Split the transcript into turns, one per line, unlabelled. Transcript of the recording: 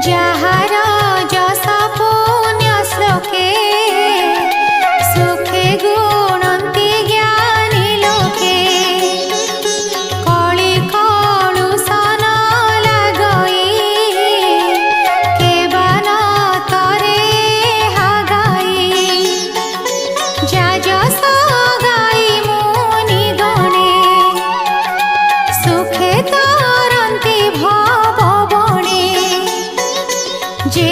যাহার যশ পুণ্য শ্লোকে সুখে গুণন্তি জ্ঞানী লোকে কলি কলুষন লাগই কেবল তরে হাগাই যা যশ গাই মুনি গণে সুখে তরন্তি ভব বনে যে